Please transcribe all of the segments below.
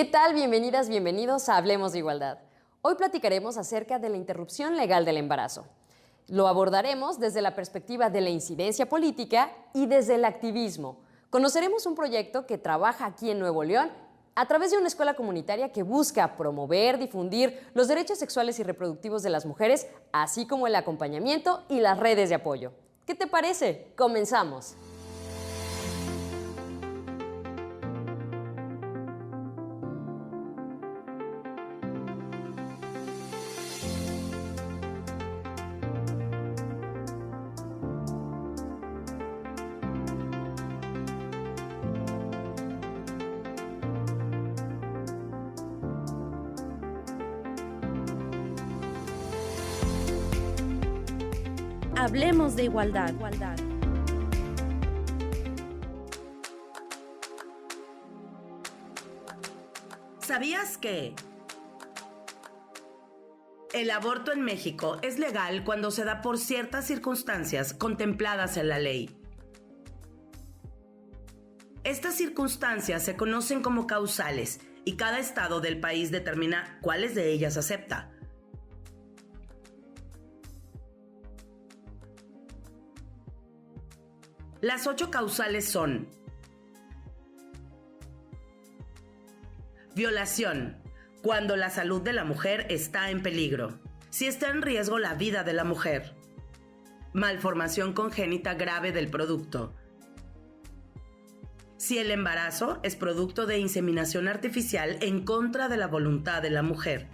¿Qué tal? Bienvenidas, bienvenidos a Hablemos de Igualdad. Hoy platicaremos acerca de la interrupción legal del embarazo. Lo abordaremos desde la perspectiva de la incidencia política y desde el activismo. Conoceremos un proyecto que trabaja aquí en Nuevo León a través de una escuela comunitaria que busca promover, difundir los derechos sexuales y reproductivos de las mujeres, así como el acompañamiento y las redes de apoyo. ¿Qué te parece? Comenzamos. Hablemos de igualdad. ¿Sabías que el aborto en México es legal cuando se da por ciertas circunstancias contempladas en la ley? Estas circunstancias se conocen como causales y cada estado del país determina cuáles de ellas acepta. Las 8 causales son: violación, cuando la salud de la mujer está en peligro, si está en riesgo la vida de la mujer; malformación congénita grave del producto, si el embarazo es producto de inseminación artificial en contra de la voluntad de la mujer;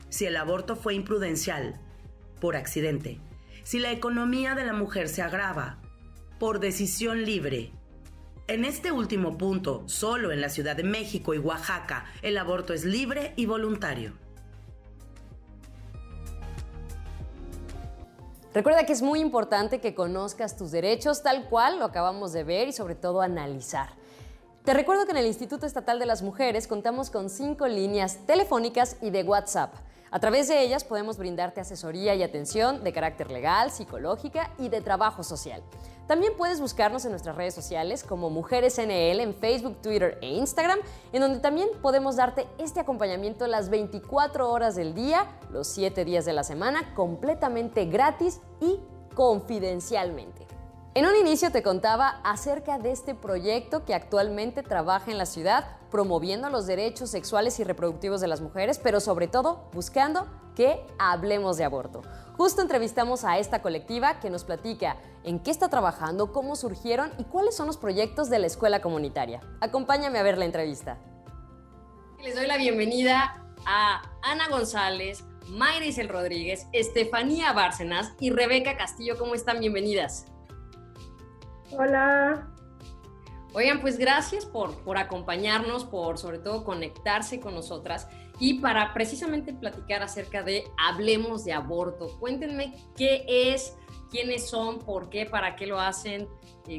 si el aborto fue imprudencial, por accidente; si la economía de la mujer se agrava, por decisión libre. En este último punto, solo en la Ciudad de México y Oaxaca, el aborto es libre y voluntario. Recuerda que es muy importante que conozcas tus derechos tal cual lo acabamos de ver y sobre todo analizar. Te recuerdo que en el Instituto Estatal de las Mujeres contamos con 5 líneas telefónicas y de WhatsApp. A través de ellas podemos brindarte asesoría y atención de carácter legal, psicológica y de trabajo social. También puedes buscarnos en nuestras redes sociales como Mujeres NL en Facebook, Twitter e Instagram, en donde también podemos darte este acompañamiento las 24 horas del día, los 7 días de la semana, completamente gratis y confidencialmente. En un inicio te contaba acerca de este proyecto que actualmente trabaja en la ciudad promoviendo los derechos sexuales y reproductivos de las mujeres, pero sobre todo buscando que hablemos de aborto. Justo entrevistamos a esta colectiva que nos platica en qué está trabajando, cómo surgieron y cuáles son los proyectos de la escuela comunitaria. Acompáñame a ver la entrevista. Les doy la bienvenida a Ana González, Mayra Isel Rodríguez, Estefanía Bárcenas y Rebeca Castillo. ¿Cómo están? Bienvenidas. Hola. Oigan, pues gracias por acompañarnos, por sobre todo conectarse con nosotras y para precisamente platicar acerca de Hablemos de Aborto. Cuéntenme qué es, quiénes son, por qué, para qué lo hacen,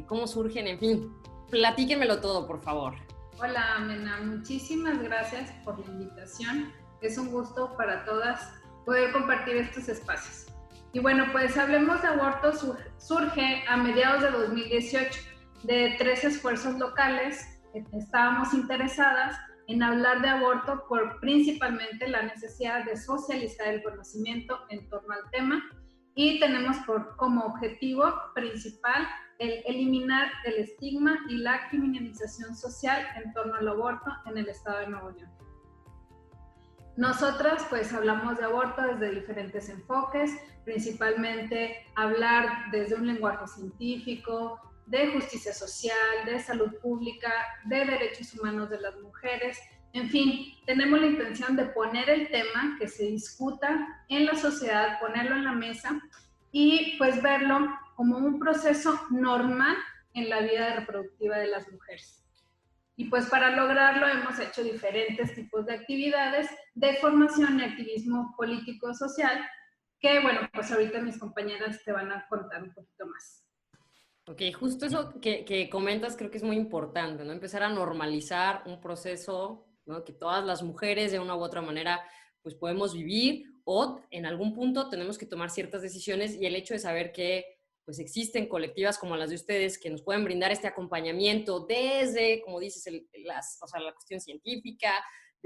cómo surgen, en fin. Platíquenmelo todo, por favor. Hola, Mena. Muchísimas gracias por la invitación. Es un gusto para todas poder compartir estos espacios. Y bueno, pues Hablemos de Aborto surge a mediados de 2018 de 3 esfuerzos locales que estábamos interesadas en hablar de aborto por principalmente la necesidad de socializar el conocimiento en torno al tema y tenemos como objetivo principal el eliminar el estigma y la criminalización social en torno al aborto en el estado de Nuevo León. Nosotras pues hablamos de aborto desde diferentes enfoques, principalmente hablar desde un lenguaje científico, de justicia social, de salud pública, de derechos humanos de las mujeres. En fin, tenemos la intención de poner el tema, que se discuta en la sociedad, ponerlo en la mesa y pues verlo como un proceso normal en la vida reproductiva de las mujeres. Y pues para lograrlo hemos hecho diferentes tipos de actividades de formación y activismo político-social que, bueno, pues ahorita mis compañeras te van a contar un poquito más. Ok, justo eso que comentas creo que es muy importante, ¿no? Empezar a normalizar un proceso, ¿no? Que todas las mujeres de una u otra manera pues podemos vivir o en algún punto tenemos que tomar ciertas decisiones y el hecho de saber que pues existen colectivas como las de ustedes que nos pueden brindar este acompañamiento desde, como dices, la cuestión científica,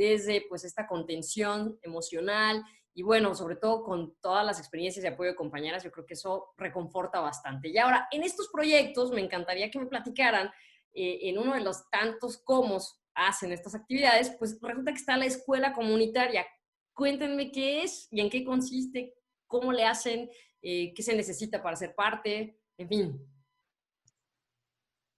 desde pues esta contención emocional y bueno, sobre todo con todas las experiencias de apoyo de compañeras, yo creo que eso reconforta bastante. Y ahora, en estos proyectos me encantaría que me platicaran en uno de los tantos cómo hacen estas actividades, pues resulta que está la escuela comunitaria. Cuéntenme qué es y en qué consiste, cómo le hacen, qué se necesita para ser parte, en fin.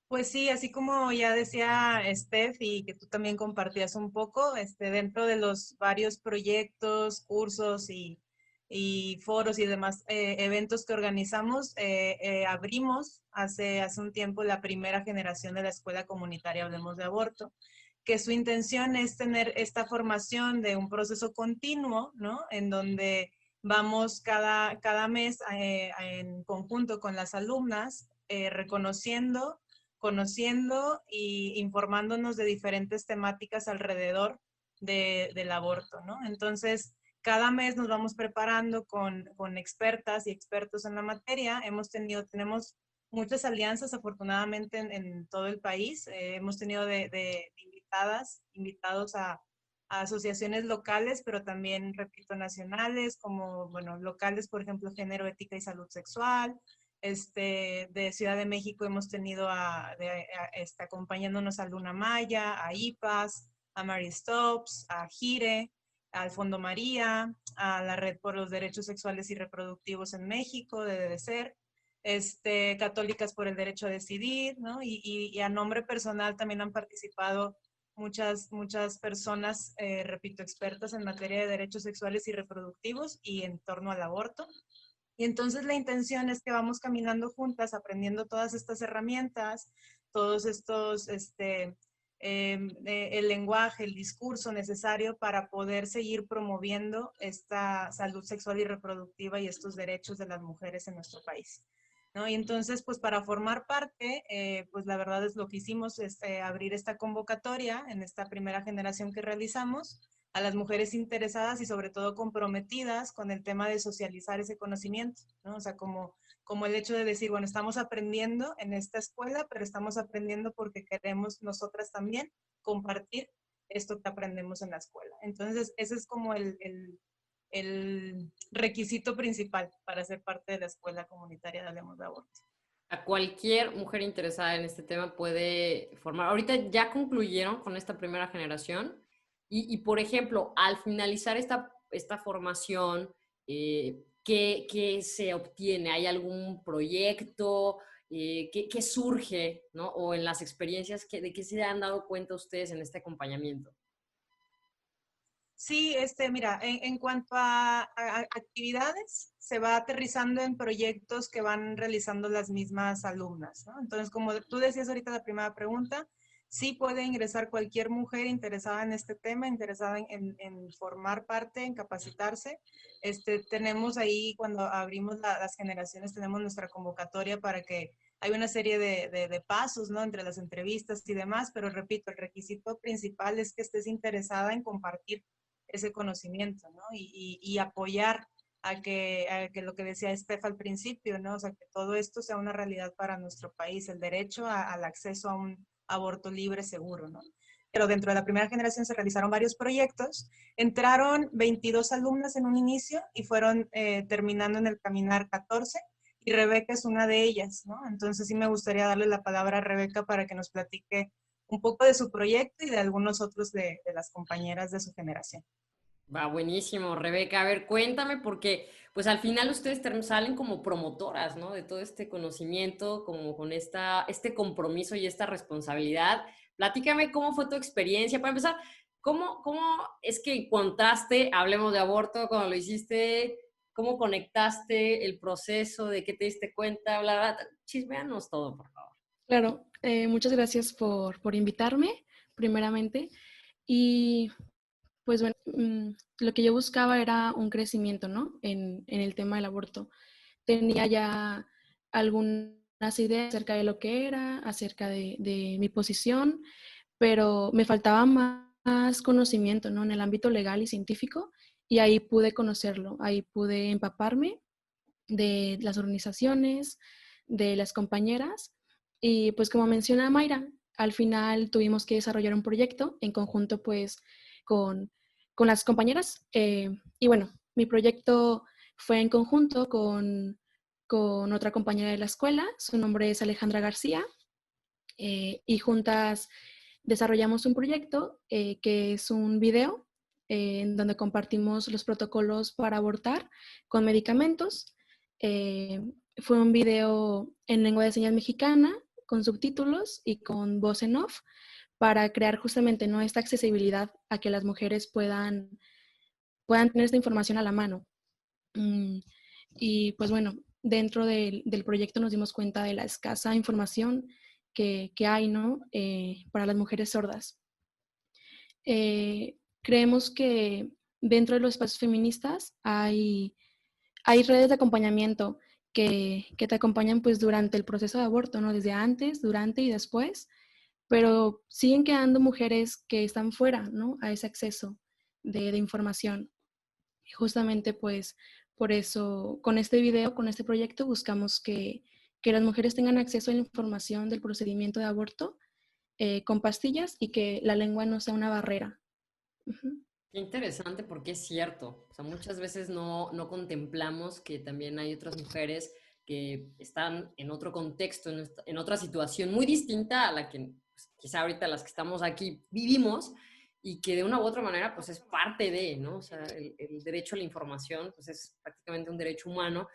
Pues sí, así como ya decía Steph y que tú también compartías un poco, dentro de los varios proyectos, cursos y foros y demás eventos que organizamos, abrimos hace un tiempo la primera generación de la Escuela Comunitaria Hablemos de Aborto, que su intención es tener esta formación de un proceso continuo, ¿no? En donde vamos cada mes en conjunto con las alumnas, reconociendo, conociendo y informándonos de diferentes temáticas alrededor del aborto, ¿no? Entonces, cada mes nos vamos preparando con expertas y expertos en la materia. Tenemos muchas alianzas afortunadamente en todo el país. Hemos tenido de invitados a asociaciones locales, pero también, repito, nacionales, como, bueno, locales, por ejemplo, Género, Ética y Salud Sexual. De Ciudad de México hemos tenido acompañándonos a Luna Maya, a IPAS, a Mary Stopes, a GIRE, al Fondo María, a la Red por los Derechos Sexuales y Reproductivos en México, de DDCER, Católicas por el Derecho a Decidir, ¿no? Y a nombre personal también han participado muchas personas, repito, expertas en materia de derechos sexuales y reproductivos y en torno al aborto. Y entonces la intención es que vamos caminando juntas, aprendiendo todas estas herramientas, todos estos, el lenguaje, el discurso necesario para poder seguir promoviendo esta salud sexual y reproductiva y estos derechos de las mujeres en nuestro país, ¿no? Y entonces, pues para formar parte, pues la verdad es lo que hicimos es abrir esta convocatoria en esta primera generación que realizamos a las mujeres interesadas y sobre todo comprometidas con el tema de socializar ese conocimiento, ¿no? O sea, como el hecho de decir, bueno, estamos aprendiendo en esta escuela, pero estamos aprendiendo porque queremos nosotras también compartir esto que aprendemos en la escuela. Entonces, ese es como el requisito principal para ser parte de la escuela comunitaria de Hablemos de Aborto. A cualquier mujer interesada en este tema puede formar. Ahorita ya concluyeron con esta primera generación y por ejemplo, al finalizar esta formación, ¿qué se obtiene? ¿Hay algún proyecto? ¿Qué surge, ¿no? O en las experiencias, ¿de qué se han dado cuenta ustedes en este acompañamiento? Sí, mira, en cuanto a actividades, se va aterrizando en proyectos que van realizando las mismas alumnas, ¿no? Entonces, como tú decías ahorita la primera pregunta, sí puede ingresar cualquier mujer interesada en este tema, interesada en formar parte, en capacitarse. Tenemos ahí, cuando abrimos las generaciones, tenemos nuestra convocatoria para que hay una serie de pasos, ¿no? Entre las entrevistas y demás, pero repito, el requisito principal es que estés interesada en compartir ese conocimiento, ¿no? Y apoyar a que lo que decía Steph al principio, ¿no? O sea, que todo esto sea una realidad para nuestro país, el derecho al acceso a un aborto libre, seguro, ¿no? Pero dentro de la primera generación se realizaron varios proyectos. Entraron 22 alumnas en un inicio y fueron terminando en el caminar 14, y Rebeca es una de ellas, ¿no? Entonces sí me gustaría darle la palabra a Rebeca para que nos platique un poco de su proyecto y de algunos otros de las compañeras de su generación. Va, buenísimo, Rebeca. A ver, cuéntame, porque pues al final ustedes salen como promotoras, ¿no? De todo este conocimiento, como con este compromiso y esta responsabilidad. Platícame cómo fue tu experiencia. Para empezar, ¿cómo es que encontraste, hablemos de aborto, cuando lo hiciste, cómo conectaste el proceso, de qué te diste cuenta, bla, bla, bla? Chisméanos todo, por favor. Claro, muchas gracias por invitarme, primeramente. Y pues bueno, lo que yo buscaba era un crecimiento, ¿no? En el tema del aborto. Tenía ya algunas ideas acerca de lo que era, acerca de mi posición, pero me faltaba más conocimiento, ¿no? En el ámbito legal y científico, y ahí pude conocerlo, ahí pude empaparme de las organizaciones, de las compañeras, y pues como menciona Mayra, al final tuvimos que desarrollar un proyecto en conjunto pues con, con las compañeras. Y bueno, mi proyecto fue en conjunto con otra compañera de la escuela, su nombre es Alejandra García, y juntas desarrollamos un proyecto que es un video en donde compartimos los protocolos para abortar con medicamentos. Fue un video en lengua de señas mexicana, con subtítulos y con voz en off, para crear justamente, ¿no?, esta accesibilidad a que las mujeres puedan tener esta información a la mano. Y pues bueno, dentro del proyecto nos dimos cuenta de la escasa información que hay, ¿no?, para las mujeres sordas. Creemos que dentro de los espacios feministas hay redes de acompañamiento que te acompañan pues durante el proceso de aborto, ¿no?, desde antes, durante y después, pero siguen quedando mujeres que están fuera, ¿no?, a ese acceso de información. Y justamente pues por eso con este video, con este proyecto, buscamos que las mujeres tengan acceso a la información del procedimiento de aborto con pastillas y que la lengua no sea una barrera. Uh-huh. Qué interesante, porque es cierto. O sea, muchas veces no contemplamos que también hay otras mujeres que están en otro contexto, en otra situación muy distinta a la que pues, quizá ahorita las que estamos aquí vivimos, y que de una u otra manera pues es parte de, ¿no? O sea, el derecho a la información pues es prácticamente un derecho humano,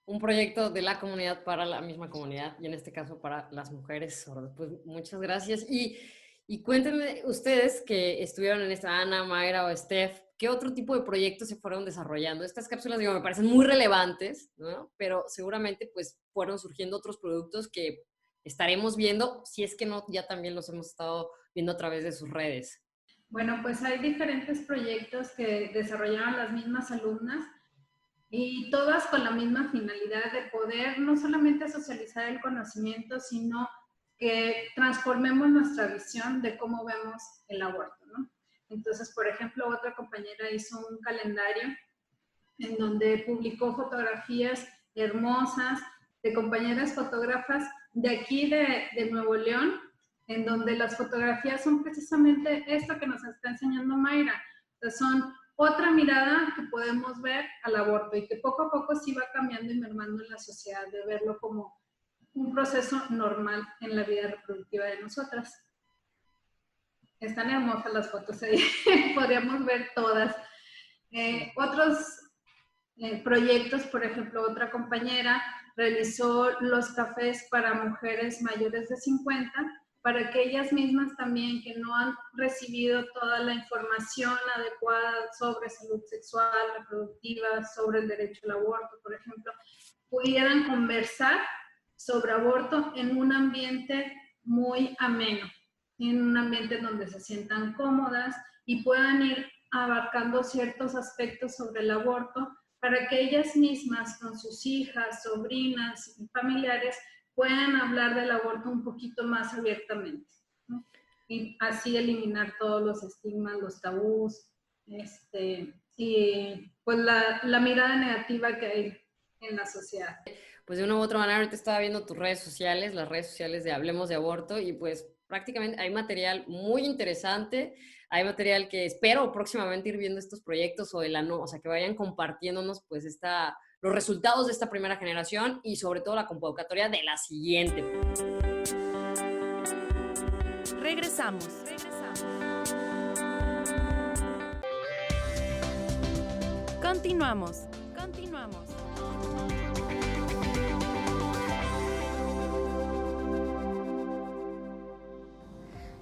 un proyecto de la comunidad para la misma comunidad, y en este caso para las mujeres sordas. Pues muchas gracias. Y cuéntenme ustedes que estuvieron en esta, Ana, Mayra o Steph, ¿qué otro tipo de proyectos se fueron desarrollando? Estas cápsulas, digo, me parecen muy relevantes, ¿no? Pero seguramente pues fueron surgiendo otros productos que estaremos viendo, si es que no, ya también los hemos estado viendo a través de sus redes. Bueno, pues hay diferentes proyectos que desarrollaban las mismas alumnas y todas con la misma finalidad de poder no solamente socializar el conocimiento, sino que transformemos nuestra visión de cómo vemos el aborto, ¿no? Entonces, por ejemplo, otra compañera hizo un calendario en donde publicó fotografías hermosas de compañeras fotógrafas de aquí de Nuevo León, en donde las fotografías son precisamente esto que nos está enseñando Mayra. O sea, son otra mirada que podemos ver al aborto y que poco a poco sí va cambiando y mermando en la sociedad, de verlo como un proceso normal en la vida reproductiva de nosotras. Están hermosas las fotos, podríamos ver todas. Otros proyectos, por ejemplo, otra compañera realizó los cafés para mujeres mayores de 50, para que ellas mismas también, que no han recibido toda la información adecuada sobre salud sexual, reproductiva, sobre el derecho al aborto, por ejemplo, pudieran conversar sobre aborto en un ambiente muy ameno, en un ambiente donde se sientan cómodas y puedan ir abarcando ciertos aspectos sobre el aborto para que ellas mismas con sus hijas, sobrinas y familiares puedan hablar del aborto un poquito más abiertamente, ¿no? Y así eliminar todos los estigmas, los tabús, y pues la mirada negativa que hay en la sociedad. Pues de una u otra manera, ahorita estaba viendo tus redes sociales, las redes sociales de Hablemos de Aborto, y pues prácticamente hay material muy interesante, hay material que espero próximamente ir viendo estos proyectos, o sea, que vayan compartiéndonos pues los resultados de esta primera generación y sobre todo la convocatoria de la siguiente. Regresamos. Continuamos.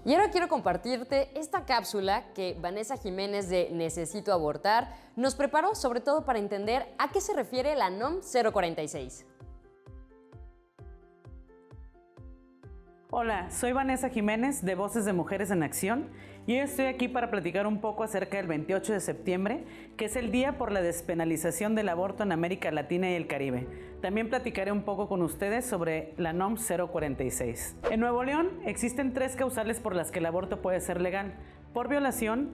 Y ahora quiero compartirte esta cápsula que Vanessa Jiménez de Necesito Abortar nos preparó, sobre todo para entender a qué se refiere la NOM 046. Hola, soy Vanessa Jiménez de Voces de Mujeres en Acción y hoy estoy aquí para platicar un poco acerca del 28 de septiembre, que es el Día por la Despenalización del Aborto en América Latina y el Caribe. También platicaré un poco con ustedes sobre la NOM 046. En Nuevo León existen 3 causales por las que el aborto puede ser legal: por violación,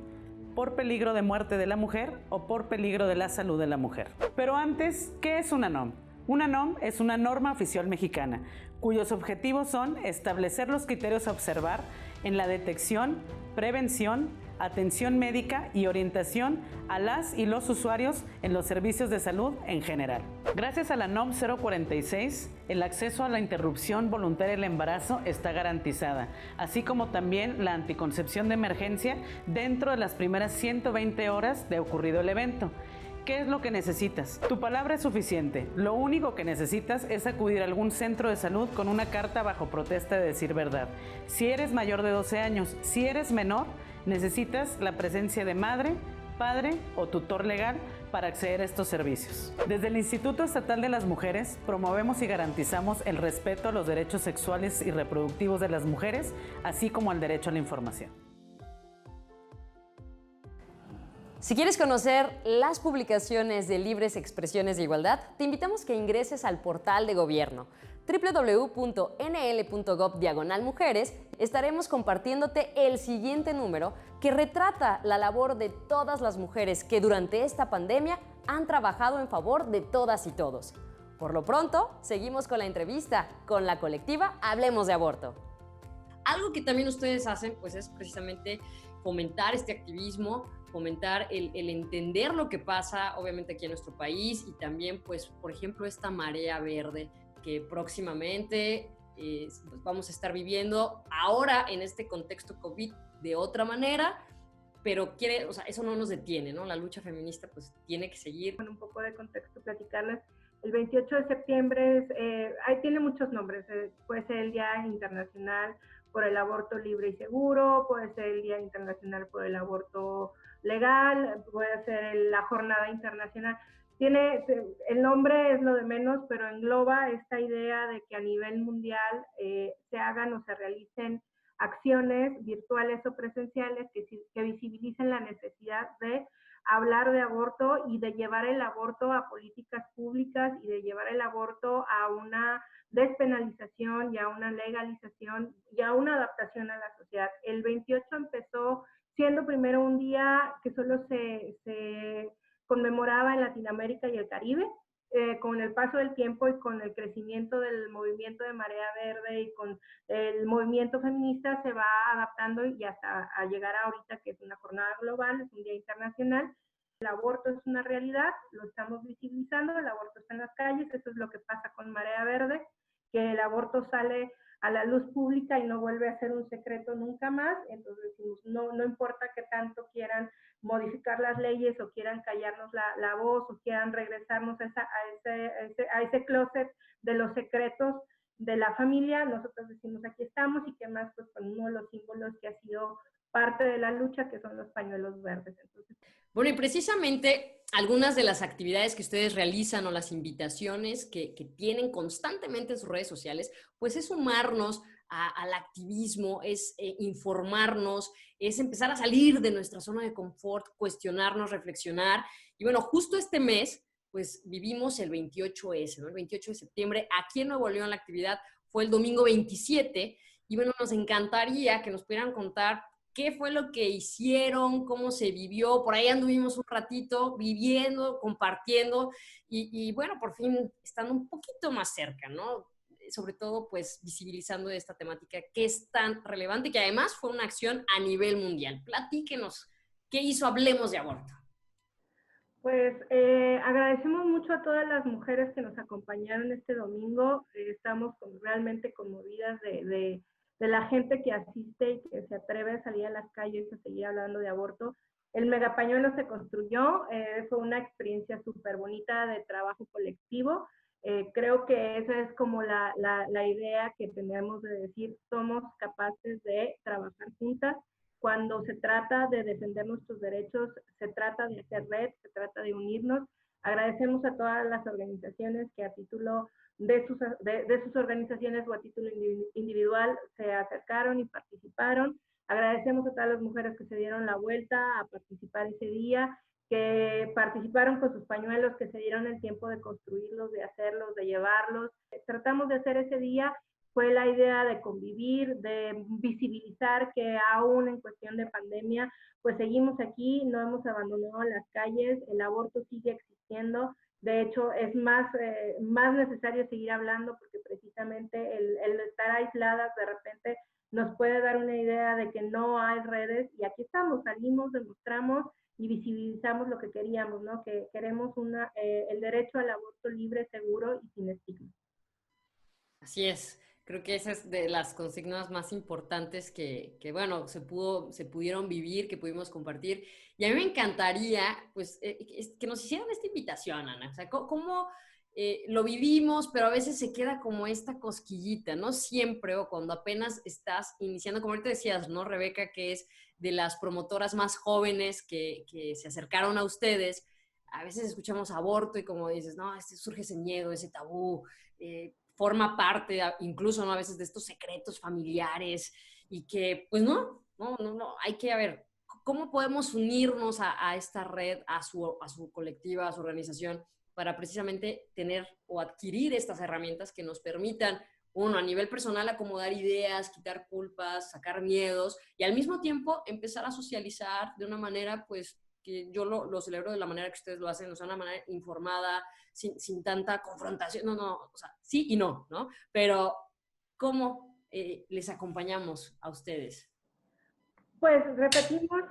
por peligro de muerte de la mujer o por peligro de la salud de la mujer. Pero antes, ¿qué es una NOM? Una NOM es una norma oficial mexicana, cuyos objetivos son establecer los criterios a observar en la detección, prevención, atención médica y orientación a las y los usuarios en los servicios de salud en general. Gracias a la NOM 046, el acceso a la interrupción voluntaria del embarazo está garantizada, así como también la anticoncepción de emergencia dentro de las primeras 120 horas de ocurrido el evento. ¿Qué es lo que necesitas? Tu palabra es suficiente. Lo único que necesitas es acudir a algún centro de salud con una carta bajo protesta de decir verdad. Si eres mayor de 12 años, si eres menor, necesitas la presencia de madre, padre o tutor legal para acceder a estos servicios. Desde el Instituto Estatal de las Mujeres promovemos y garantizamos el respeto a los derechos sexuales y reproductivos de las mujeres, así como al derecho a la información. Si quieres conocer las publicaciones de Libres Expresiones de Igualdad, te invitamos que ingreses al portal de gobierno www.nl.gov/mujeres. Estaremos compartiéndote el siguiente número que retrata la labor de todas las mujeres que durante esta pandemia han trabajado en favor de todas y todos. Por lo pronto, seguimos con la entrevista con la colectiva Hablemos de Aborto. Algo que también ustedes hacen, pues, es precisamente fomentar este activismo, fomentar el entender lo que pasa, obviamente, aquí en nuestro país, y también, pues, por ejemplo, esta marea verde que próximamente pues, vamos a estar viviendo ahora en este contexto COVID de otra manera, pero eso no nos detiene, ¿no? La lucha feminista, pues, tiene que seguir. Con un poco de contexto, platicarles. El 28 de septiembre ahí tiene muchos nombres, puede ser el Día Internacional por el Aborto Libre y Seguro, puede ser el Día Internacional por el Aborto Legal, puede ser la Jornada Internacional. El nombre es lo de menos, pero engloba esta idea de que a nivel mundial se hagan o se realicen acciones virtuales o presenciales que visibilicen la necesidad de hablar de aborto y de llevar el aborto a políticas públicas y de llevar el aborto a una despenalización y a una legalización y a una adaptación a la sociedad. El 28 empezó siendo primero un día que solo se conmemoraba en Latinoamérica y el Caribe. Con el paso del tiempo y con el crecimiento del movimiento de Marea Verde y con el movimiento feminista se va adaptando y hasta a llegar a ahorita que es una jornada global, es un día internacional. El aborto es una realidad, lo estamos visibilizando, el aborto está en las calles, eso es lo que pasa con Marea Verde, que el aborto sale a la luz pública y no vuelve a ser un secreto nunca más. Entonces decimos, no importa que tanto quieran modificar las leyes o quieran callarnos la voz o quieran regresarnos a ese closet de los secretos de la familia, nosotros decimos aquí estamos y que más pues con uno de los símbolos que ha sido parte de la lucha, que son los pañuelos verdes. Entonces, bueno, y precisamente algunas de las actividades que ustedes realizan o las invitaciones que tienen constantemente en sus redes sociales, pues es sumarnos al activismo, es informarnos, es empezar a salir de nuestra zona de confort, cuestionarnos, reflexionar. Y bueno, justo este mes, pues vivimos el 28S, ¿no? El 28 de septiembre, aquí en Nuevo León la actividad fue el domingo 27, y bueno, nos encantaría que nos pudieran contar qué fue lo que hicieron, cómo se vivió. Por ahí anduvimos un ratito viviendo, compartiendo y bueno, por fin estando un poquito más cerca, ¿no? Sobre todo, pues, visibilizando esta temática que es tan relevante y que además fue una acción a nivel mundial. Platíquenos, ¿qué hizo Hablemos de Aborto? Pues agradecemos mucho a todas las mujeres que nos acompañaron este domingo. Estamos realmente conmovidas de la gente que asiste y que se atreve a salir a las calles a seguir hablando de aborto. El megapañuelo se construyó, fue una experiencia súper bonita de trabajo colectivo. Creo que esa es como la idea que tenemos de decir, somos capaces de trabajar juntas. Cuando se trata de defender nuestros derechos, se trata de hacer red, se trata de unirnos. Agradecemos a todas las organizaciones que a título de sus organizaciones o a título individual se acercaron y participaron. Agradecemos a todas las mujeres que se dieron la vuelta a participar ese día, que participaron con sus pañuelos, que se dieron el tiempo de construirlos, de hacerlos, de llevarlos. Tratamos de hacer ese día, fue la idea de convivir, de visibilizar que aún en cuestión de pandemia, pues seguimos aquí, no hemos abandonado las calles, el aborto sigue existiendo. De hecho, es más necesario seguir hablando porque precisamente el estar aisladas de repente nos puede dar una idea de que no hay redes, y aquí estamos, salimos, demostramos y visibilizamos lo que queríamos, ¿no? Que queremos el derecho al aborto libre, seguro y sin estigma. Así es. Creo que esa es de las consignas más importantes que bueno, se pudieron vivir, que pudimos compartir. Y a mí me encantaría, pues, que nos hicieran esta invitación, Ana. O sea, cómo lo vivimos, pero a veces se queda como esta cosquillita, ¿no? Siempre, o cuando apenas estás iniciando, como ahorita decías, ¿no, Rebeca? Que es de las promotoras más jóvenes que se acercaron a ustedes. A veces escuchamos aborto y como dices, no, surge ese miedo, ese tabú, forma parte incluso, ¿no? A veces de estos secretos familiares y que, pues no, hay que, a ver, ¿cómo podemos unirnos a esta red, a su colectiva, a su organización, para precisamente tener o adquirir estas herramientas que nos permitan, uno, a nivel personal, acomodar ideas, quitar culpas, sacar miedos y al mismo tiempo empezar a socializar de una manera, pues, que yo lo celebro de la manera que ustedes lo hacen, o sea, una manera informada, sin tanta confrontación, o sea, sí y no, ¿no? Pero, ¿cómo les acompañamos a ustedes? Pues repetimos,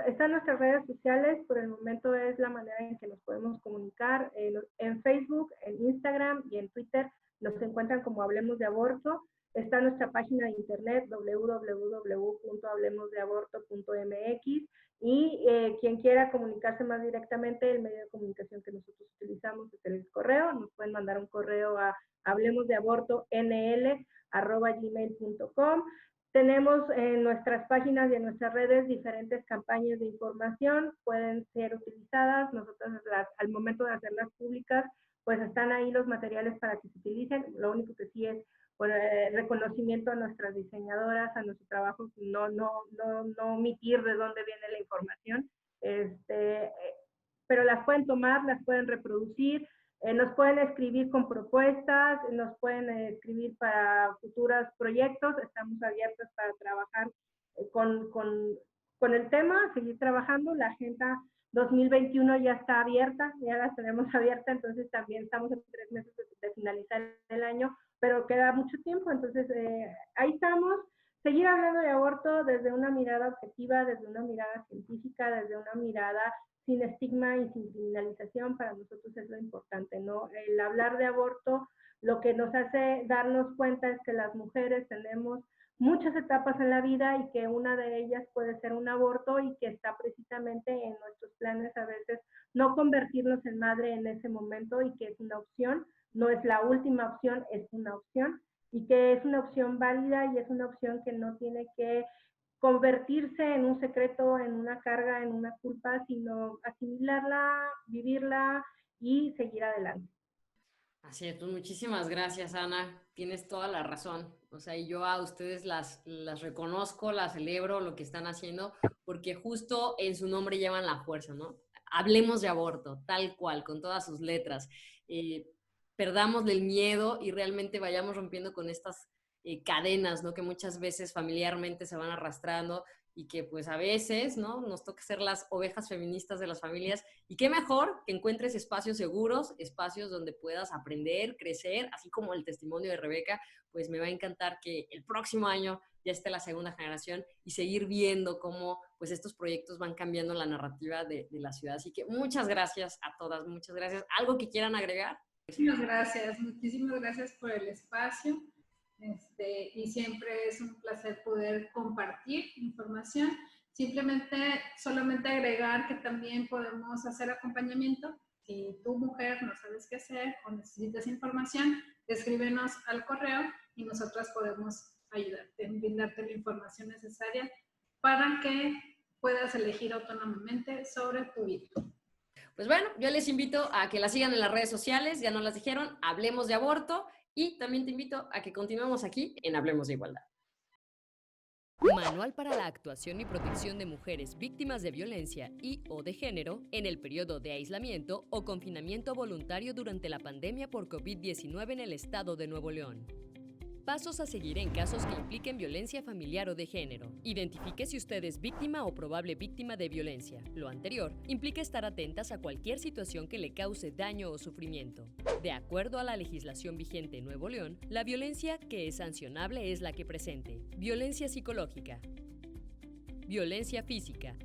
están nuestras redes sociales, por el momento es la manera en que nos podemos comunicar. En Facebook, en Instagram y en Twitter nos encuentran como Hablemos de Aborto. Está nuestra página de internet www.hablemosdeaborto.mx y quien quiera comunicarse más directamente, el medio de comunicación que nosotros utilizamos es el correo. Nos pueden mandar un correo a hablemosdeabortonl@gmail.com. Tenemos en nuestras páginas y en nuestras redes diferentes campañas de información, pueden ser utilizadas. Nosotros al momento de hacerlas públicas, pues están ahí los materiales para que se utilicen. Lo único que sí es reconocimiento a nuestras diseñadoras, a nuestro trabajo, no omitir de dónde viene la información, pero las pueden tomar, las pueden reproducir. Nos pueden escribir con propuestas, nos pueden escribir para futuros proyectos. Estamos abiertos para trabajar con el tema, seguir trabajando. La agenda 2021 ya está abierta, ya la tenemos abierta, entonces también estamos en 3 meses de finalizar el año, pero queda mucho tiempo, entonces ahí estamos. Seguir hablando de aborto desde una mirada objetiva, desde una mirada científica, desde una mirada sin estigma y sin criminalización, para nosotros es lo importante, ¿no? El hablar de aborto, lo que nos hace darnos cuenta es que las mujeres tenemos muchas etapas en la vida y que una de ellas puede ser un aborto y que está precisamente en nuestros planes a veces no convertirnos en madre en ese momento y que es una opción, no es la última opción, es una opción y que es una opción válida y es una opción que no tiene que convertirse en un secreto, en una carga, en una culpa, sino asimilarla, vivirla y seguir adelante. Así es, pues muchísimas gracias, Ana. Tienes toda la razón. O sea, y yo a ustedes las reconozco, las celebro, lo que están haciendo, porque justo en su nombre llevan la fuerza, ¿no? Hablemos de aborto, tal cual, con todas sus letras. Perdamos del miedo y realmente vayamos rompiendo con estas cadenas, ¿no? Que muchas veces familiarmente se van arrastrando y que pues a veces, ¿no? Nos toca ser las ovejas feministas de las familias y qué mejor que encuentres espacios seguros, espacios donde puedas aprender, crecer, así como el testimonio de Rebeca, pues me va a encantar que el próximo año ya esté la segunda generación y seguir viendo cómo pues estos proyectos van cambiando la narrativa de la ciudad. Así que muchas gracias a todas, muchas gracias. ¿Algo que quieran agregar? Muchísimas gracias por el espacio. Y siempre es un placer poder compartir información. Solamente agregar que también podemos hacer acompañamiento. Si tu mujer no sabes qué hacer o necesitas información, escríbenos al correo y nosotras podemos ayudarte, brindarte la información necesaria para que puedas elegir autónomamente sobre tu vida. Pues bueno, yo les invito a que la sigan en las redes sociales, ya nos las dijeron, Hablemos de Aborto. Y también te invito a que continuemos aquí en Hablemos de Igualdad. Manual para la actuación y protección de mujeres víctimas de violencia y o de género en el periodo de aislamiento o confinamiento voluntario durante la pandemia por COVID-19 en el estado de Nuevo León. Pasos a seguir en casos que impliquen violencia familiar o de género. Identifique si usted es víctima o probable víctima de violencia. Lo anterior implica estar atentas a cualquier situación que le cause daño o sufrimiento. De acuerdo a la legislación vigente en Nuevo León, la violencia que es sancionable es la que presente: violencia psicológica, violencia física,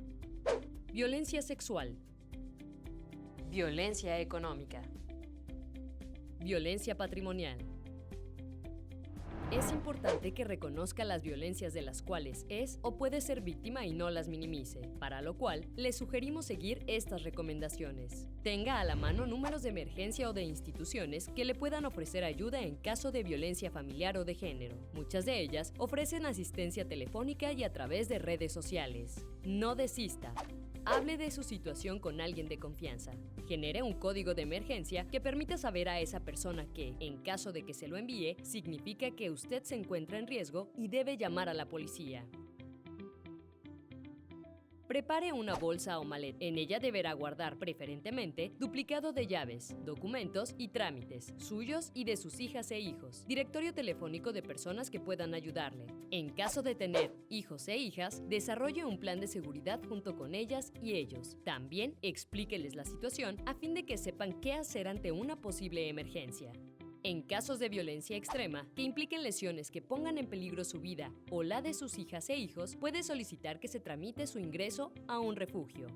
violencia sexual, Violencia económica. violencia patrimonial. Es importante que reconozca las violencias de las cuales es o puede ser víctima y no las minimice, para lo cual le sugerimos seguir estas recomendaciones. Tenga a la mano números de emergencia o de instituciones que le puedan ofrecer ayuda en caso de violencia familiar o de género. Muchas de ellas ofrecen asistencia telefónica y a través de redes sociales. No desista. Hable de su situación con alguien de confianza. Genere un código de emergencia que permita saber a esa persona que, en caso de que se lo envíe, significa que usted se encuentra en riesgo y debe llamar a la policía. Prepare una bolsa o maleta. En ella deberá guardar preferentemente duplicado de llaves, documentos y trámites, suyos y de sus hijas e hijos. Directorio telefónico de personas que puedan ayudarle. En caso de tener hijos e hijas, desarrolle un plan de seguridad junto con ellas y ellos. También explíqueles la situación a fin de que sepan qué hacer ante una posible emergencia. En casos de violencia extrema, que impliquen lesiones que pongan en peligro su vida o la de sus hijas e hijos, puede solicitar que se tramite su ingreso a un refugio.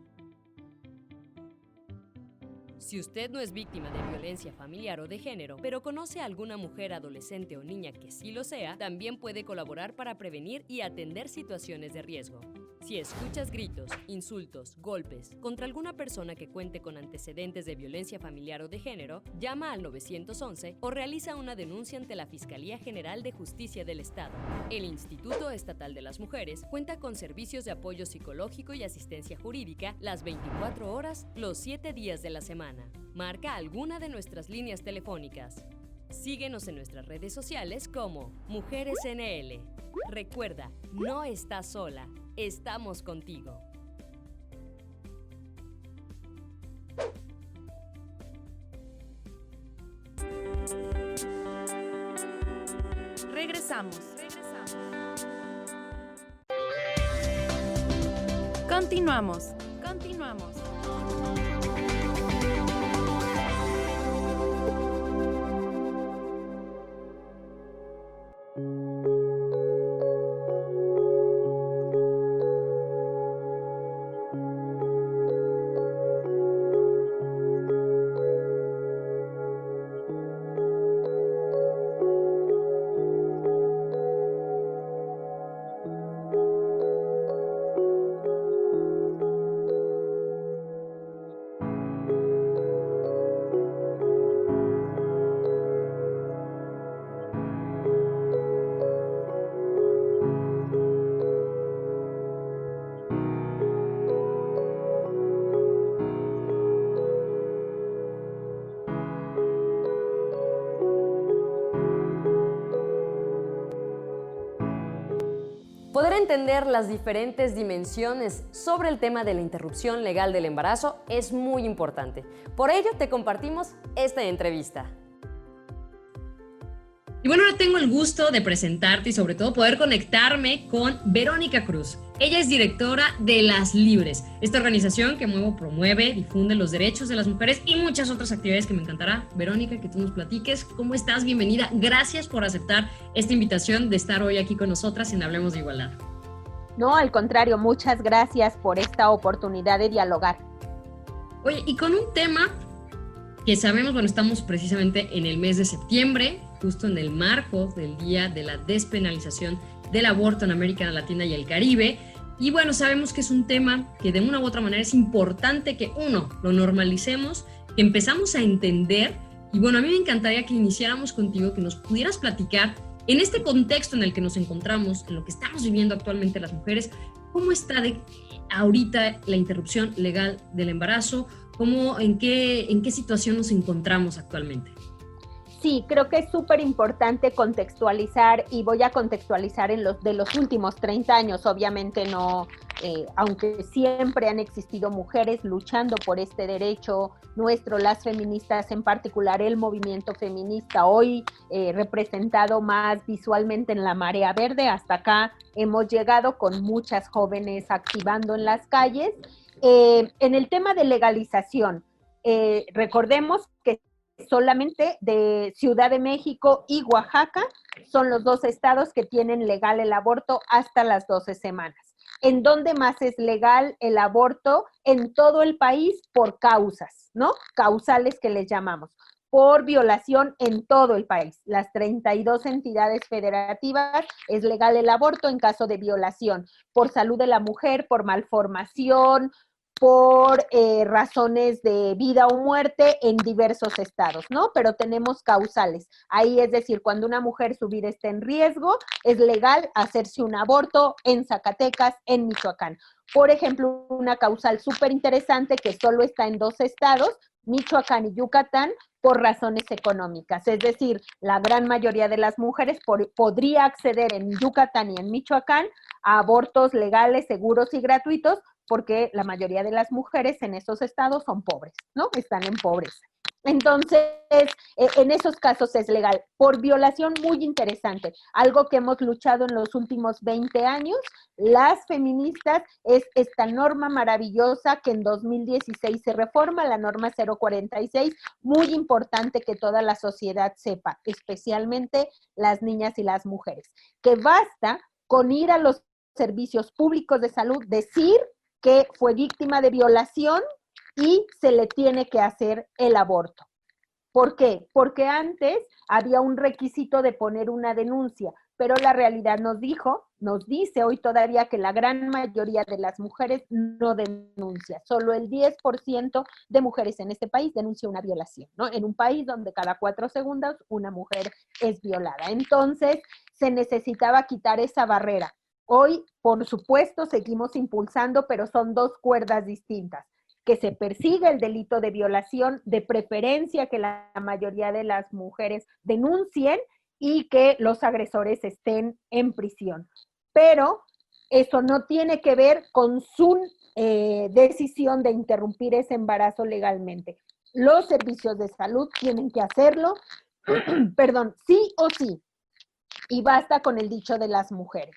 Si usted no es víctima de violencia familiar o de género, pero conoce a alguna mujer, adolescente o niña que sí lo sea, también puede colaborar para prevenir y atender situaciones de riesgo. Si escuchas gritos, insultos, golpes contra alguna persona que cuente con antecedentes de violencia familiar o de género, llama al 911 o realiza una denuncia ante la Fiscalía General de Justicia del Estado. El Instituto Estatal de las Mujeres cuenta con servicios de apoyo psicológico y asistencia jurídica las 24 horas, los 7 días de la semana. Marca alguna de nuestras líneas telefónicas. Síguenos en nuestras redes sociales como Mujeres NL. Recuerda, no estás sola, estamos contigo. Regresamos. Continuamos. Poder entender las diferentes dimensiones sobre el tema de la interrupción legal del embarazo es muy importante. Por ello, te compartimos esta entrevista. Y bueno, ahora tengo el gusto de presentarte y sobre todo poder conectarme con Verónica Cruz. Ella es directora de Las Libres, esta organización que promueve, difunde los derechos de las mujeres y muchas otras actividades que me encantará. Verónica, que tú nos platiques. ¿Cómo estás? Bienvenida. Gracias por aceptar esta invitación de estar hoy aquí con nosotras en Hablemos de Igualdad. No, al contrario, muchas gracias por esta oportunidad de dialogar. Oye, y con un tema que sabemos, estamos precisamente en el mes de septiembre, justo en el marco del Día de la Despenalización del Aborto en América Latina y el Caribe. Y bueno, sabemos que es un tema que de una u otra manera es importante que lo normalicemos, que empezamos a entender. Y bueno, a mí me encantaría que iniciáramos contigo, que nos pudieras platicar en este contexto en el que nos encontramos, en lo que estamos viviendo actualmente las mujeres, ¿cómo está ahorita la interrupción legal del embarazo? ¿En qué situación nos encontramos actualmente? Sí, creo que es súper importante contextualizar, y voy a contextualizar de los últimos 30 años, obviamente no, aunque siempre han existido mujeres luchando por este derecho nuestro, las feministas en particular, el movimiento feminista, hoy representado más visualmente en la Marea Verde, hasta acá hemos llegado con muchas jóvenes activando en las calles. En el tema de legalización, recordemos que solamente de Ciudad de México y Oaxaca son los 2 estados que tienen legal el aborto hasta las 12 semanas. ¿En dónde más es legal el aborto? En todo el país por causas, ¿no? Causales que les llamamos. Por violación en todo el país. Las 32 entidades federativas es legal el aborto en caso de violación. Por salud de la mujer, por malformación, por razones de vida o muerte en diversos estados, ¿no? Pero tenemos causales. Ahí, es decir, cuando una mujer su vida está en riesgo, es legal hacerse un aborto en Zacatecas, en Michoacán. Por ejemplo, una causal súper interesante que solo está en 2 estados, Michoacán y Yucatán, por razones económicas. Es decir, la gran mayoría de las mujeres podría acceder en Yucatán y en Michoacán a abortos legales, seguros y gratuitos, porque la mayoría de las mujeres en esos estados son pobres, ¿no? Están en pobreza. Entonces, en esos casos es legal. Por violación, muy interesante. Algo que hemos luchado en los últimos 20 años, las feministas, es esta norma maravillosa que en 2016 se reforma, la norma 046, muy importante que toda la sociedad sepa, especialmente las niñas y las mujeres, que basta con ir a los servicios públicos de salud, decir que fue víctima de violación y se le tiene que hacer el aborto. ¿Por qué? Porque antes había un requisito de poner una denuncia, pero la realidad nos dice hoy todavía que la gran mayoría de las mujeres no denuncia. Solo el 10% de mujeres en este país denuncia una violación, ¿no? En un país donde cada 4 segundos una mujer es violada. Entonces, se necesitaba quitar esa barrera. Hoy, por supuesto, seguimos impulsando, pero son 2 cuerdas distintas. Que se persiga el delito de violación, de preferencia que la mayoría de las mujeres denuncien y que los agresores estén en prisión. Pero eso no tiene que ver con su decisión de interrumpir ese embarazo legalmente. Los servicios de salud tienen que hacerlo, perdón, sí o sí, y basta con el dicho de las mujeres,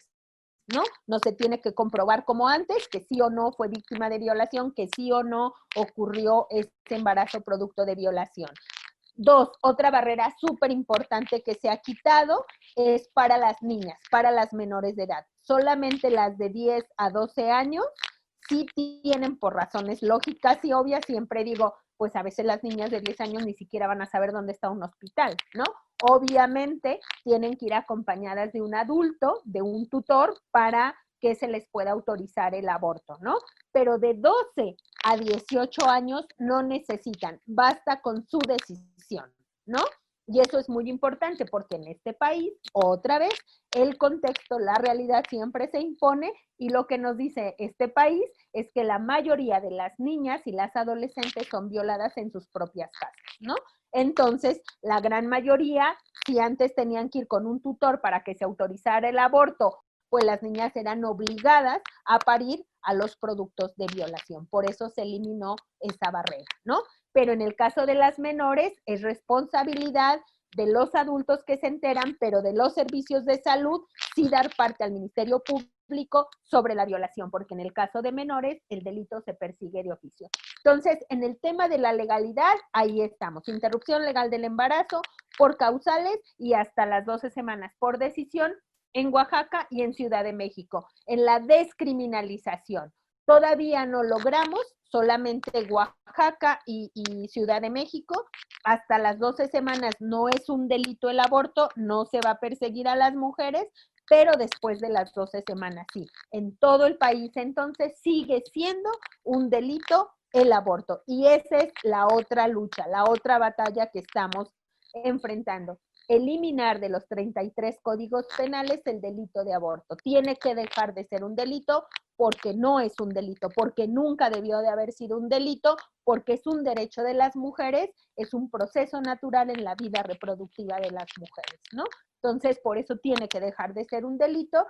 ¿no? No se tiene que comprobar como antes, que sí o no fue víctima de violación, que sí o no ocurrió este embarazo producto de violación. 2, otra barrera súper importante que se ha quitado es para las niñas, para las menores de edad. Solamente las de 10 a 12 años sí tienen, por razones lógicas y obvias, siempre digo, pues a veces las niñas de 10 años ni siquiera van a saber dónde está un hospital, ¿no? Obviamente tienen que ir acompañadas de un adulto, de un tutor, para que se les pueda autorizar el aborto, ¿no? Pero de 12 a 18 años no necesitan, basta con su decisión, ¿no? Y eso es muy importante porque en este país, otra vez, el contexto, la realidad siempre se impone y lo que nos dice este país es que la mayoría de las niñas y las adolescentes son violadas en sus propias casas, ¿no? Entonces, la gran mayoría, si antes tenían que ir con un tutor para que se autorizara el aborto, pues las niñas eran obligadas a parir a los productos de violación. Por eso se eliminó esa barrera, ¿no? Pero en el caso de las menores es responsabilidad de los adultos que se enteran, pero de los servicios de salud sí dar parte al Ministerio Público sobre la violación, porque en el caso de menores el delito se persigue de oficio. Entonces, en el tema de la legalidad, ahí estamos. Interrupción legal del embarazo por causales y hasta las 12 semanas por decisión en Oaxaca y en Ciudad de México. En la descriminalización todavía no logramos, solamente Oaxaca y Ciudad de México, hasta las 12 semanas no es un delito el aborto, no se va a perseguir a las mujeres, pero después de las 12 semanas sí. En todo el país entonces sigue siendo un delito el aborto y esa es la otra lucha, la otra batalla que estamos enfrentando. Eliminar de los 33 códigos penales el delito de aborto. Tiene que dejar de ser un delito porque no es un delito, porque nunca debió de haber sido un delito, porque es un derecho de las mujeres, es un proceso natural en la vida reproductiva de las mujeres, ¿no? Entonces, por eso tiene que dejar de ser un delito.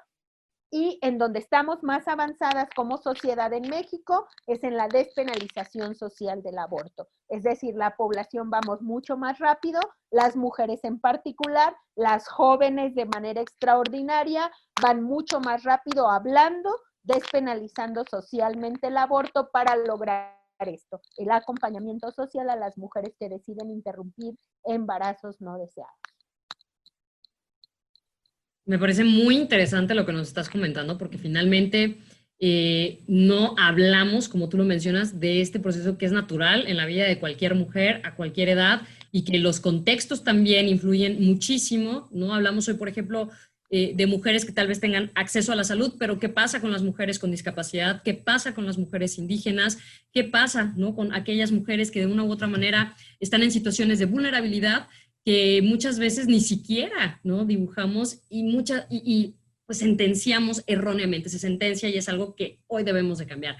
Y en donde estamos más avanzadas como sociedad en México es en la despenalización social del aborto. Es decir, la población vamos mucho más rápido, las mujeres en particular, las jóvenes de manera extraordinaria, van mucho más rápido hablando, despenalizando socialmente el aborto para lograr esto, el acompañamiento social a las mujeres que deciden interrumpir embarazos no deseados. Me parece muy interesante lo que nos estás comentando, porque finalmente no hablamos, como tú lo mencionas, de este proceso que es natural en la vida de cualquier mujer a cualquier edad y que los contextos también influyen muchísimo, ¿no? Hablamos hoy, por ejemplo, de mujeres que tal vez tengan acceso a la salud, pero ¿qué pasa con las mujeres con discapacidad? ¿Qué pasa con las mujeres indígenas? ¿Qué pasa, ¿no?, con aquellas mujeres que de una u otra manera están en situaciones de vulnerabilidad que muchas veces ni siquiera, ¿no?, dibujamos y pues sentenciamos erróneamente? Se sentencia y es algo que hoy debemos de cambiar.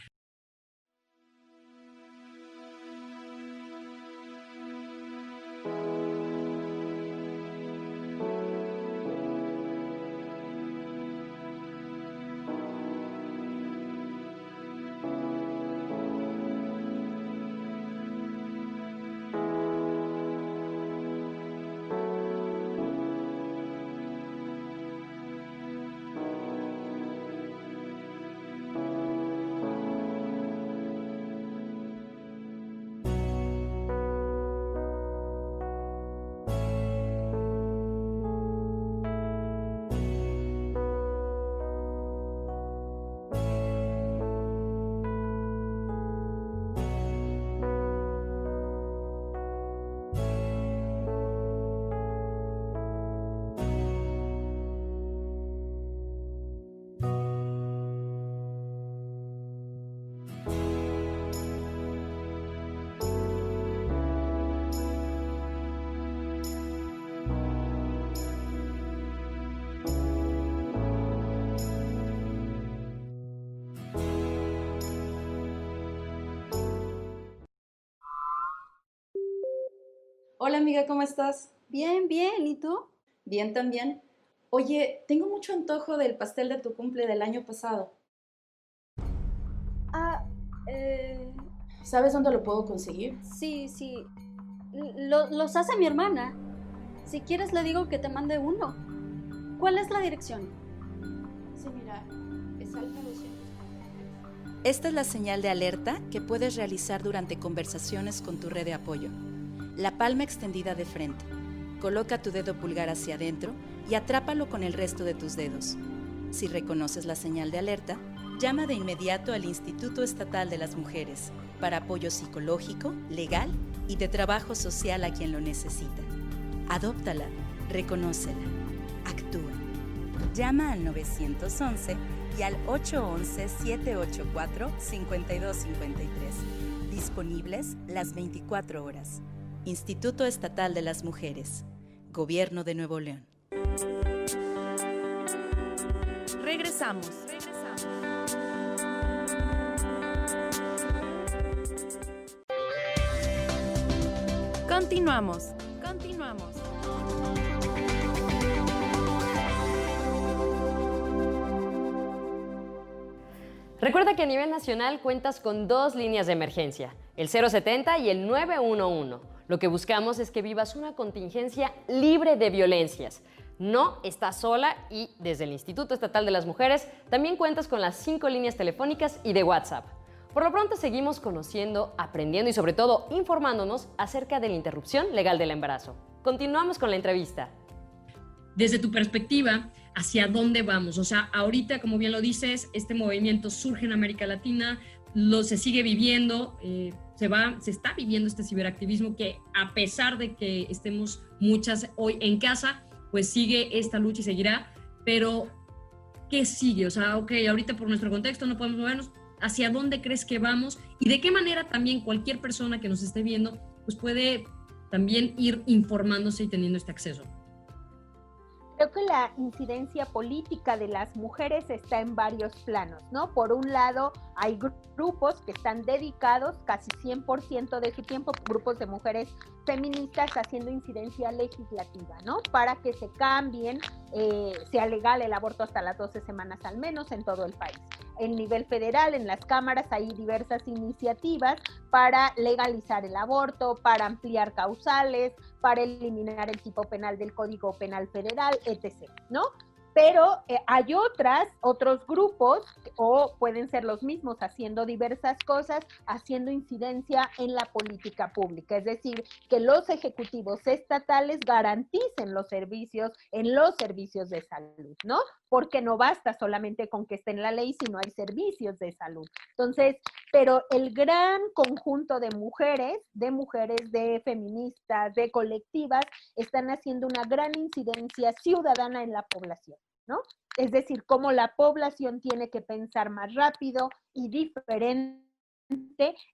Hola amiga, ¿cómo estás? Bien, bien, ¿y tú? Bien también. Oye, tengo mucho antojo del pastel de tu cumple del año pasado. ¿Sabes dónde lo puedo conseguir? Sí. Los hace mi hermana. Si quieres le digo que te mande uno. ¿Cuál es la dirección? Sí, mira, es Alfa 200. Esta es la señal de alerta que puedes realizar durante conversaciones con tu red de apoyo. La palma extendida de frente. Coloca tu dedo pulgar hacia adentro y atrápalo con el resto de tus dedos. Si reconoces la señal de alerta, llama de inmediato al Instituto Estatal de las Mujeres para apoyo psicológico, legal y de trabajo social a quien lo necesita. Adóptala, reconócela, actúa. Llama al 911 y al 811-784-5253. Disponibles las 24 horas. Instituto Estatal de las Mujeres. Gobierno de Nuevo León. Regresamos. Continuamos. Recuerda que a nivel nacional cuentas con 2 líneas de emergencia, el 070 y el 911. Lo que buscamos es que vivas una contingencia libre de violencias. No estás sola y desde el Instituto Estatal de las Mujeres también cuentas con las 5 líneas telefónicas y de WhatsApp. Por lo pronto seguimos conociendo, aprendiendo y sobre todo informándonos acerca de la interrupción legal del embarazo. Continuamos con la entrevista. Desde tu perspectiva, ¿hacia dónde vamos? O sea, ahorita, como bien lo dices, este movimiento surge en América Latina, se sigue viviendo, se está viviendo este ciberactivismo que, a pesar de que estemos muchas hoy en casa, pues sigue esta lucha y seguirá. Pero, ¿qué sigue? O sea, ok, ahorita por nuestro contexto no podemos movernos. ¿Hacia dónde crees que vamos? Y de qué manera también cualquier persona que nos esté viendo pues puede también ir informándose y teniendo este acceso. que la incidencia política de las mujeres está en varios planos, ¿no? Por un lado, hay grupos que están dedicados casi 100% de su tiempo, grupos de mujeres feministas haciendo incidencia legislativa, ¿no? Para que se cambien, sea legal el aborto hasta las 12 semanas al menos en todo el país. En nivel federal, en las cámaras, hay diversas iniciativas para legalizar el aborto, para ampliar causales, para eliminar el tipo penal del Código Penal Federal, etc., ¿no? Pero hay otros grupos, o pueden ser los mismos, haciendo diversas cosas, haciendo incidencia en la política pública. Es decir, que los ejecutivos estatales garanticen los servicios en los servicios de salud, ¿no? Porque no basta solamente con que esté en la ley, sino hay servicios de salud. Entonces, pero el gran conjunto de mujeres, de feministas, de colectivas, están haciendo una gran incidencia ciudadana en la población, ¿no? Es decir, cómo la población tiene que pensar más rápido y diferente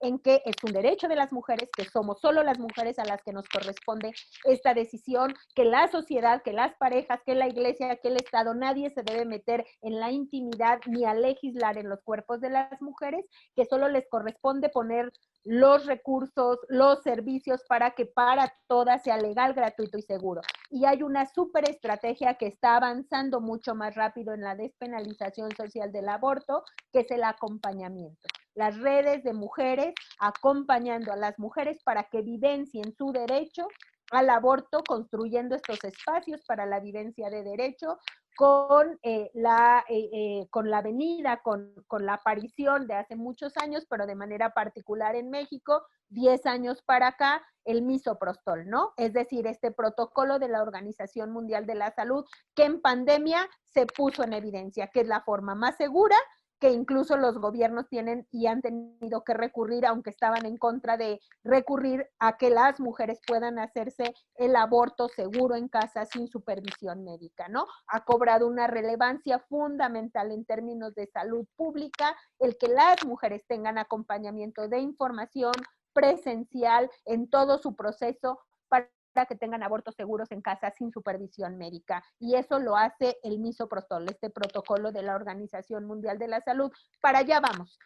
en que es un derecho de las mujeres, que somos solo las mujeres a las que nos corresponde esta decisión, que la sociedad, que las parejas, que la iglesia, que el Estado, nadie se debe meter en la intimidad ni a legislar en los cuerpos de las mujeres, que solo les corresponde poner los recursos, los servicios para que para todas sea legal, gratuito y seguro. Y hay una súper estrategia que está avanzando mucho más rápido en la despenalización social del aborto, que es el acompañamiento. Las redes de mujeres acompañando a las mujeres para que vivencien su derecho al aborto, construyendo estos espacios para la vivencia de derecho, con la venida, con la aparición de hace muchos años, pero de manera particular en México, 10 años para acá, el misoprostol, ¿no? Es decir, este protocolo de la Organización Mundial de la Salud, que en pandemia se puso en evidencia, que es la forma más segura, que incluso los gobiernos tienen y han tenido que recurrir, aunque estaban en contra de recurrir a que las mujeres puedan hacerse el aborto seguro en casa sin supervisión médica, ¿no? Ha cobrado una relevancia fundamental en términos de salud pública, el que las mujeres tengan acompañamiento de información presencial en todo su proceso para que tengan abortos seguros en casa sin supervisión médica. Y eso lo hace el misoprostol, este protocolo de la Organización Mundial de la Salud. Para allá vamos.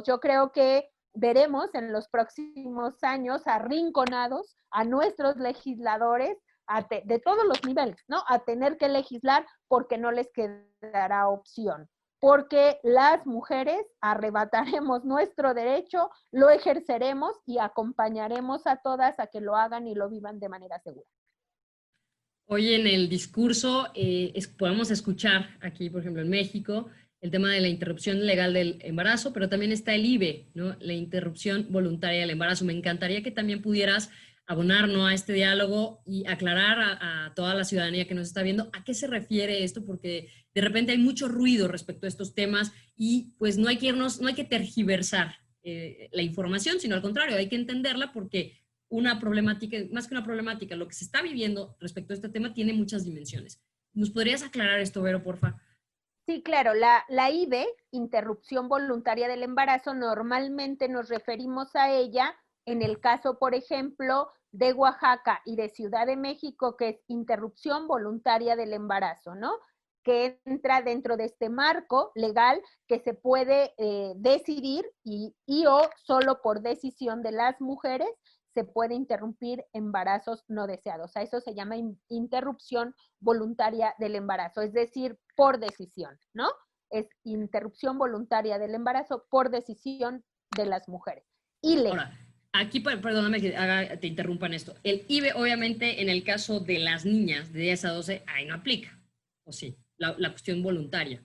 Yo creo que veremos en los próximos años arrinconados a nuestros legisladores de todos los niveles, ¿no? A tener que legislar porque no les quedará opción. Porque las mujeres arrebataremos nuestro derecho, lo ejerceremos y acompañaremos a todas a que lo hagan y lo vivan de manera segura. Hoy en el discurso podemos escuchar aquí, por ejemplo, en México, el tema de la interrupción legal del embarazo, pero también está el IVE, ¿no? La interrupción voluntaria del embarazo. Me encantaría que también pudieras abonarnos a este diálogo y aclarar a toda la ciudadanía que nos está viendo a qué se refiere esto, porque de repente hay mucho ruido respecto a estos temas y pues no hay que tergiversar la información, sino al contrario, hay que entenderla porque una problemática, más que una problemática, lo que se está viviendo respecto a este tema tiene muchas dimensiones. ¿Nos podrías aclarar esto, Vero, porfa? Sí, claro, la IVE, interrupción voluntaria del embarazo, normalmente nos referimos a ella en el caso, por ejemplo, de Oaxaca y de Ciudad de México, que es interrupción voluntaria del embarazo, ¿no? Que entra dentro de este marco legal que se puede decidir y o solo por decisión de las mujeres se puede interrumpir embarazos no deseados. A eso se llama interrupción voluntaria del embarazo, es decir, por decisión, ¿no? Es interrupción voluntaria del embarazo por decisión de las mujeres. Ahora, aquí, perdóname que te interrumpan esto. El IVE, obviamente, en el caso de las niñas de 10 a 12, ahí no aplica, ¿o sí? La cuestión voluntaria.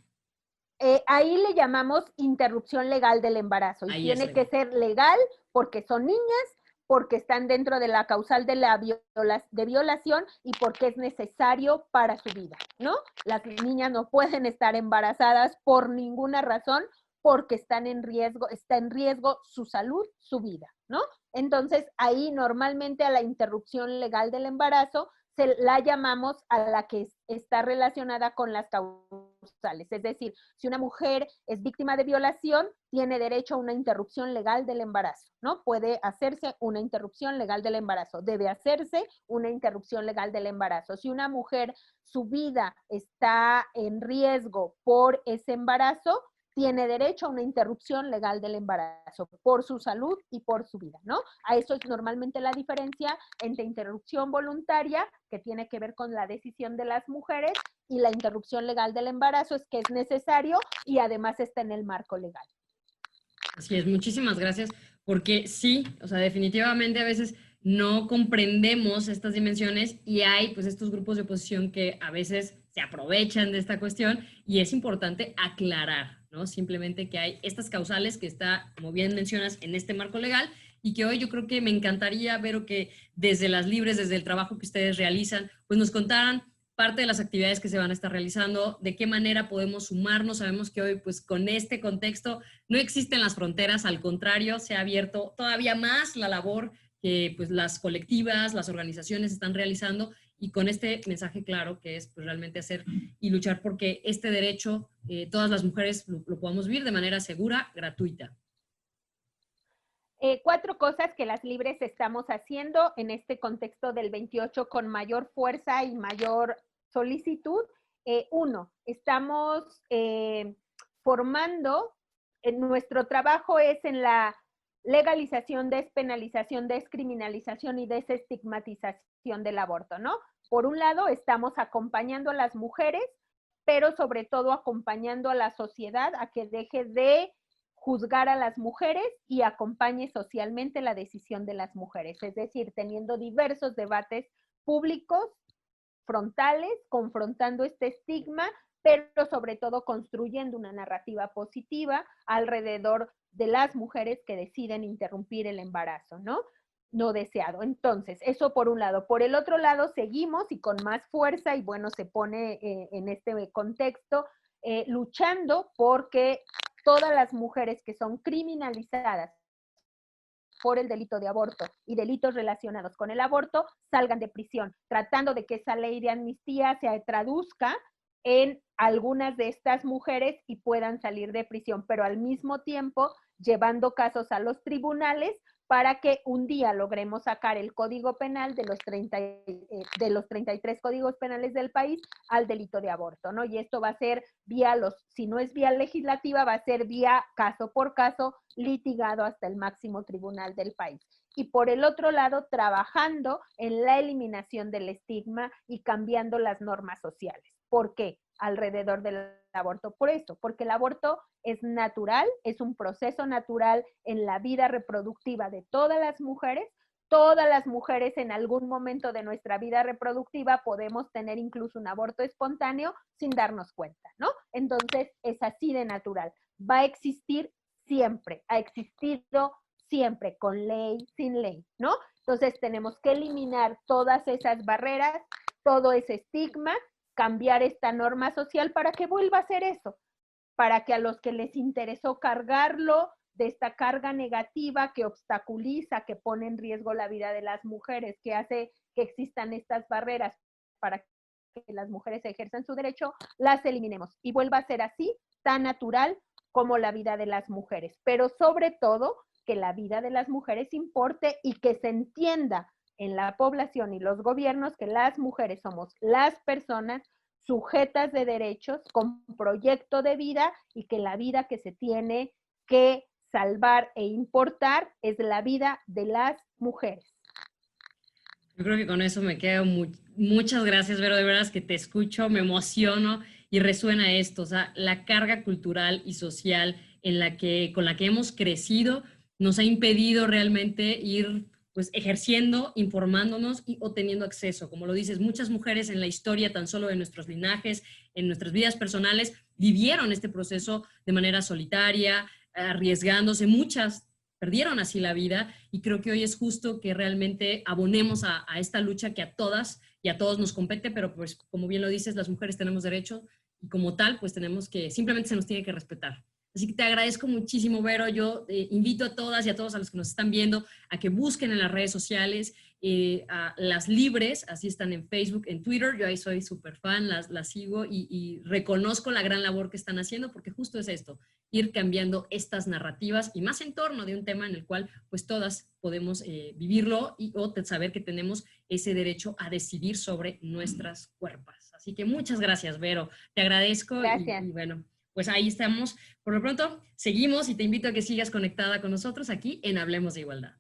Ahí le llamamos interrupción legal del embarazo. Y tiene que ser legal porque son niñas, porque están dentro de la causal de violación y porque es necesario para su vida, ¿no? Las niñas no pueden estar embarazadas por ninguna razón porque está en riesgo su salud, su vida, ¿no? Entonces, ahí normalmente a la interrupción legal del embarazo se la llamamos a la que está relacionada con las causales. Es decir, si una mujer es víctima de violación, tiene derecho a una interrupción legal del embarazo, ¿no? Puede hacerse una interrupción legal del embarazo, debe hacerse una interrupción legal del embarazo. Si una mujer, su vida está en riesgo por ese embarazo, tiene derecho a una interrupción legal del embarazo por su salud y por su vida, ¿no? A eso es normalmente la diferencia entre interrupción voluntaria, que tiene que ver con la decisión de las mujeres, y la interrupción legal del embarazo es que es necesario y además está en el marco legal. Así es, muchísimas gracias, porque sí, o sea, definitivamente a veces no comprendemos estas dimensiones y hay pues estos grupos de oposición que a veces se aprovechan de esta cuestión y es importante aclarar, ¿no? Simplemente que hay estas causales que está, como bien mencionas, en este marco legal y que hoy yo creo que me encantaría ver que desde las libres, desde el trabajo que ustedes realizan, pues nos contaran parte de las actividades que se van a estar realizando, de qué manera podemos sumarnos. Sabemos que hoy, pues con este contexto, no existen las fronteras, al contrario, se ha abierto todavía más la labor que pues las colectivas, las organizaciones están realizando y con este mensaje claro que es pues, realmente hacer y luchar porque este derecho, todas las mujeres lo podamos vivir de manera segura, gratuita. 4 cosas que las libres estamos haciendo en este contexto del 28 con mayor fuerza y mayor solicitud. 1, estamos formando, nuestro trabajo es en la legalización, despenalización, descriminalización y desestigmatización del aborto, ¿no? Por un lado, estamos acompañando a las mujeres, pero sobre todo acompañando a la sociedad a que deje de juzgar a las mujeres y acompañe socialmente la decisión de las mujeres, es decir, teniendo diversos debates públicos, frontales, confrontando este estigma, pero sobre todo construyendo una narrativa positiva alrededor de las mujeres que deciden interrumpir el embarazo, ¿no? No deseado. Entonces, eso por un lado. Por el otro lado, seguimos y con más fuerza, y bueno, se pone en este contexto, luchando porque todas las mujeres que son criminalizadas por el delito de aborto y delitos relacionados con el aborto salgan de prisión, tratando de que esa ley de amnistía se traduzca en algunas de estas mujeres y puedan salir de prisión, pero al mismo tiempo llevando casos a los tribunales para que un día logremos sacar el Código Penal de los 33 códigos penales del país al delito de aborto, ¿no? Y esto va a ser vía si no es vía legislativa, va a ser vía caso por caso, litigado hasta el máximo tribunal del país. Y por el otro lado, trabajando en la eliminación del estigma y cambiando las normas sociales. ¿Por qué? Alrededor del aborto. Por eso, porque el aborto es natural, es un proceso natural en la vida reproductiva de todas las mujeres. Todas las mujeres en algún momento de nuestra vida reproductiva podemos tener incluso un aborto espontáneo sin darnos cuenta, ¿no? Entonces, es así de natural. Va a existir siempre, ha existido siempre, con ley, sin ley, ¿no? Entonces, tenemos que eliminar todas esas barreras, todo ese estigma, cambiar esta norma social para que vuelva a ser eso, para que a los que les interesó cargarlo de esta carga negativa que obstaculiza, que pone en riesgo la vida de las mujeres, que hace que existan estas barreras para que las mujeres ejerzan su derecho, las eliminemos y vuelva a ser así, tan natural como la vida de las mujeres, pero sobre todo que la vida de las mujeres importe y que se entienda en la población y los gobiernos que las mujeres somos las personas sujetas de derechos con proyecto de vida y que la vida que se tiene que salvar e importar es la vida de las mujeres. Yo creo que con eso me quedo. Muchas gracias, Vero, de veras que te escucho, me emociono y resuena esto, o sea, la carga cultural y social con la que hemos crecido nos ha impedido realmente ir pues ejerciendo, informándonos o teniendo acceso. Como lo dices, muchas mujeres en la historia, tan solo de nuestros linajes, en nuestras vidas personales, vivieron este proceso de manera solitaria, arriesgándose, muchas perdieron así la vida y creo que hoy es justo que realmente abonemos a esta lucha que a todas y a todos nos compete, pero pues como bien lo dices, las mujeres tenemos derecho y como tal, pues tenemos que, simplemente se nos tiene que respetar. Así que te agradezco muchísimo, Vero. Yo invito a todas y a todos a los que nos están viendo a que busquen en las redes sociales a Las Libres, así están en Facebook, en Twitter. Yo ahí soy súper fan, las sigo y reconozco la gran labor que están haciendo, porque justo es esto, ir cambiando estas narrativas y más en torno de un tema en el cual pues todas podemos vivirlo o saber que tenemos ese derecho a decidir sobre nuestras cuerpos. Así que muchas gracias, Vero. Te agradezco. Gracias. Y bueno, pues ahí estamos. Por lo pronto, seguimos y te invito a que sigas conectada con nosotros aquí en Hablemos de Igualdad.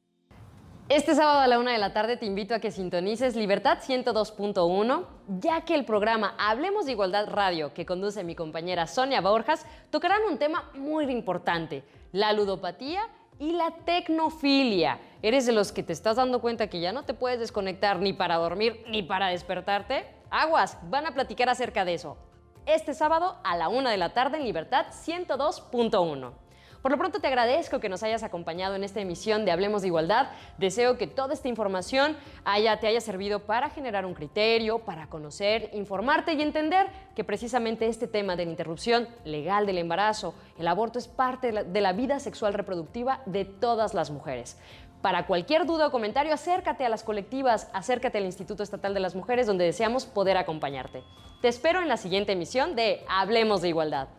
Este sábado a la 1 de la tarde te invito a que sintonices Libertad 102.1, ya que el programa Hablemos de Igualdad Radio, que conduce mi compañera Sonia Borjas, tocarán un tema muy importante, la ludopatía y la tecnofilia. ¿Eres de los que te estás dando cuenta que ya no te puedes desconectar ni para dormir ni para despertarte? Aguas, van a platicar acerca de eso. Este sábado a la 1 de la tarde en Libertad 102.1. Por lo pronto te agradezco que nos hayas acompañado en esta emisión de Hablemos de Igualdad. Deseo que toda esta información te haya servido para generar un criterio, para conocer, informarte y entender que precisamente este tema de la interrupción legal del embarazo, el aborto, es parte de la vida sexual reproductiva de todas las mujeres. Para cualquier duda o comentario, acércate a las colectivas, acércate al Instituto Estatal de las Mujeres, donde deseamos poder acompañarte. Te espero en la siguiente emisión de Hablemos de Igualdad.